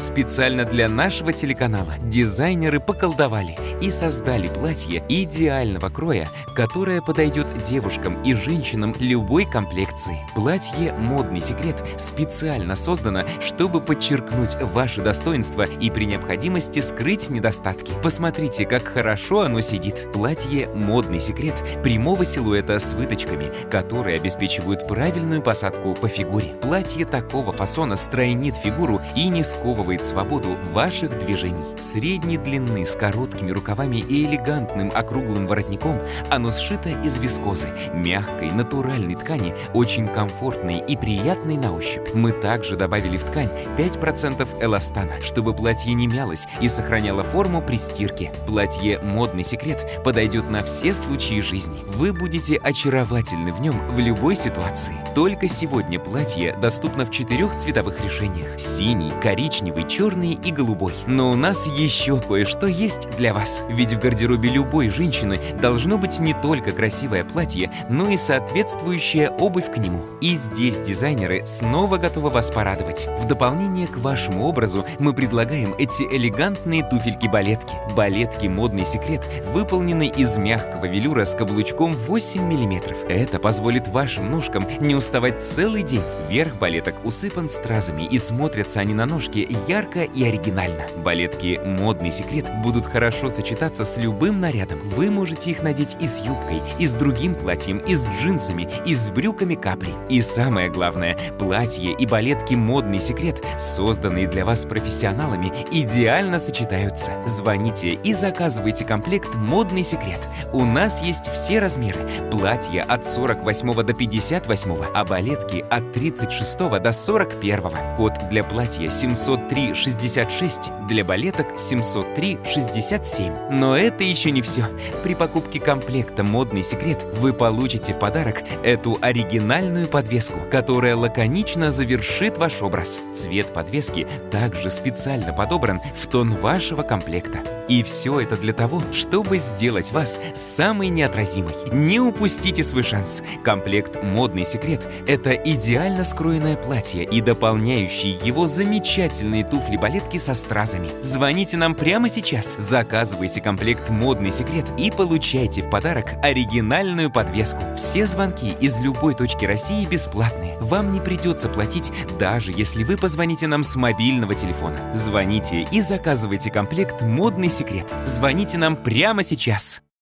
Специально для нашего телеканала дизайнеры поколдовали и создали платье идеального кроя, которое подойдет девушкам и женщинам любой комплекции. Платье «Модный секрет» специально создано, чтобы подчеркнуть ваши достоинства и при необходимости скрыть недостатки. Посмотрите, как хорошо оно сидит. Платье «Модный секрет» прямого силуэта с выточками, которые обеспечивают правильную посадку по фигуре. Платье такого фасона стройнит фигуру и не сковывает свободу ваших движений. Средней длины с короткими рукавами и элегантным округлым воротником, оно сшито из вискозы, мягкой, натуральной ткани, очень комфортной и приятной на ощупь. Мы также добавили в ткань 5% эластана, чтобы платье не мялось и сохраняло форму при стирке. Платье «Модный секрет» подойдет на все случаи жизни. Вы будете очаровательны в нем в любой ситуации. Только сегодня платье доступно в 4 цветовых решениях: синий, коричневый, черный и голубой. Но у нас еще кое-что есть для вас. Ведь в гардеробе любой женщины должно быть не только красивое платье, но и соответствующая обувь к нему. И здесь дизайнеры снова готовы вас порадовать. В дополнение к вашему образу мы предлагаем эти элегантные туфельки-балетки. Балетки «Модный секрет» выполнены из мягкого велюра с каблучком 8 мм. Это позволит вашим ножкам не уставать целый день. Верх балеток усыпан стразами, и смотрятся они на ножке ярко и оригинально. Балетки «Модный секрет» будут хорошо сочетаться с любым нарядом. Вы можете их надеть и с юбкой, и с другим платьем, и с джинсами, и с брюками капри. И самое главное, платье и балетки «Модный секрет», созданные для вас профессионалами, идеально сочетаются. Звоните и заказывайте комплект «Модный секрет». У нас есть все размеры. Платья от 48 до 58, а балетки от 36 до 41. Код для платья 703-66, для балеток 703-67. Но это еще не все. При покупке комплекта «Модный секрет» вы получите в подарок эту оригинальную подвеску, которая лаконично завершит ваш образ. Цвет подвески также специально подобран в тон вашего комплекта. И все это для того, чтобы сделать вас самой неотразимой. Не упустите свой шанс. Комплект «Модный секрет» — это идеально скроенное платье и дополняющие его замечательные туфли-балетки со стразами. Звоните нам прямо сейчас, заказывайте комплект «Модный секрет» и получайте в подарок оригинальную подвеску. Все звонки из любой точки России бесплатные. Вам не придется платить, даже если вы позвоните нам с мобильного телефона. Звоните и заказывайте комплект «Модный секрет». Звоните нам прямо сейчас.